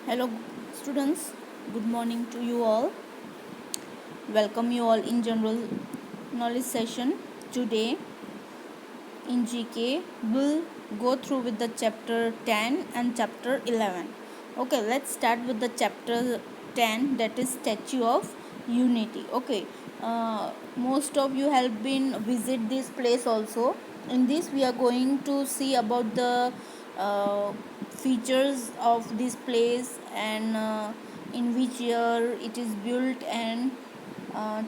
Hello students, good morning to you all. Welcome you all in general knowledge session. Today in GK we'll go through with the chapter 10 and chapter 11. Okay, let's start with the chapter 10, that is Statue of Unity. Okay, most of you have been visit this place also. In this we are going to see about the uh, features of this place and in which year it is built and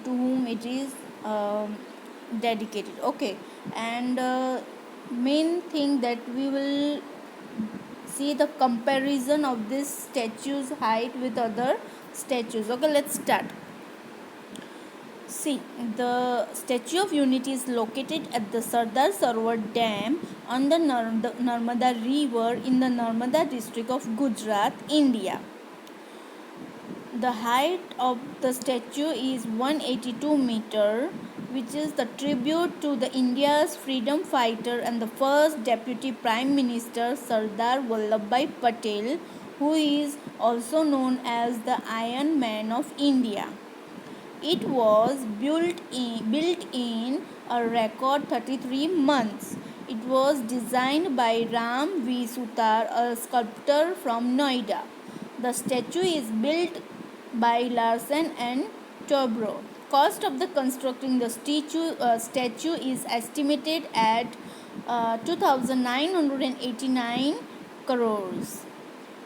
to whom it is dedicated. Okay, and main thing that we will see the comparison of this statue's height with other statues. Okay, let's start. See, the Statue of Unity is located at the Sardar Sarovar Dam on the Narmada River in the Narmada district of Gujarat, India. The height of the statue is 182 meter, which is the tribute to the India's freedom fighter and the first deputy prime minister Sardar Vallabhbhai Patel, who is also known as the Iron Man of India. It was built in a record 33 months. It was designed by Ram V. Sutar, a sculptor from Noida. The statue is built by Larsen and Toubro. Cost of the constructing the statue is estimated at 2,989 crores.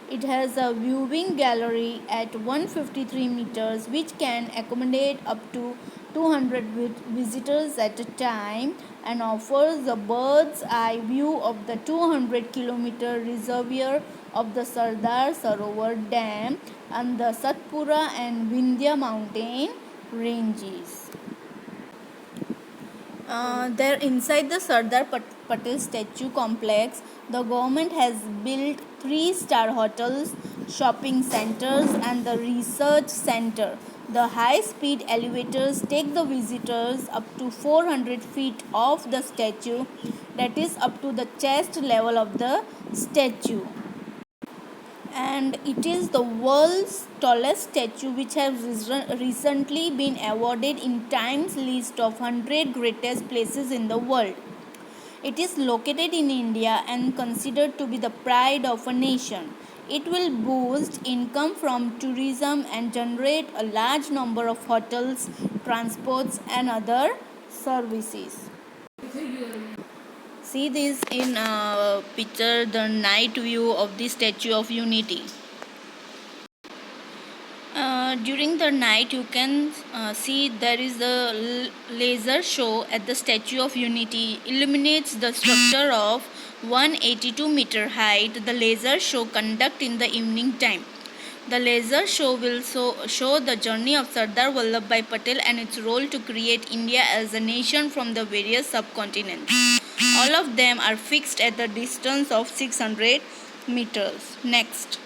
It has a viewing gallery at 153 meters, which can accommodate up to 200 visitors at a time and offers a bird's eye view of the 200-kilometer reservoir of the Sardar Sarovar Dam and the Satpura and Vindhya mountain ranges. There inside the Sardar Patel statue complex, the government has built 3-star hotels, shopping centers and the research center. The high-speed elevators take the visitors up to 400 feet off the statue, that is up to the chest level of the statue. And it is the world's tallest statue, which has recently been awarded in Time's list of 100 greatest places in the world. It is located in India and considered to be the pride of a nation. It will boost income from tourism and generate a large number of hotels, transports and other services. See this in picture, the night view of the Statue of Unity. During the night you can see there is a laser show at the Statue of Unity. Illuminates the structure of 182 meter height. The laser show conduct in the evening time. The laser show will show the journey of Sardar Vallabhbhai Patel and its role to create India as a nation from the various subcontinents. All of them are fixed at the distance of 600 meters. Next.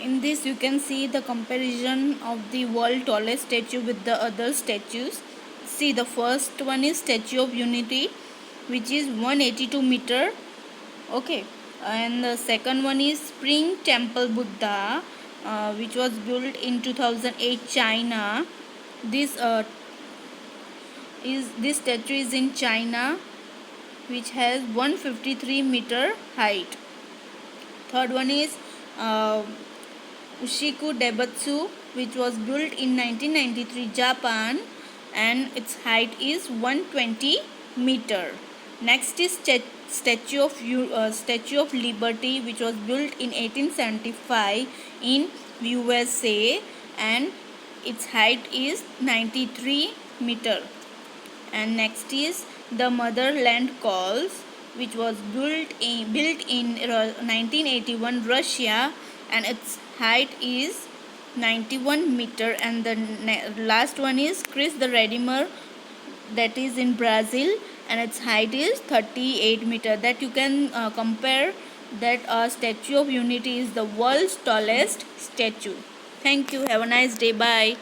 In this you can see the comparison of the world tallest statue with the other statues. See, the first one is Statue of Unity, which is 182 meter. Okay, and the second one is Spring Temple Buddha, which was built in 2008 China. This statue is in China, which has 153 meter height. Third one is Ushiku Daibatsu, which was built in 1993 Japan, and its height is 120 meter. Next is Statue of Liberty, which was built in 1875 in USA, and its height is 93 meter. And next is the Motherland Calls, which was built in 1981 Russia, and its height is 91 meter. And the last one is Christ the Redeemer, that is in Brazil, and its height is 38 meter. That you can compare that Statue of Unity is the world's tallest statue. Thank you. Have a nice day. Bye.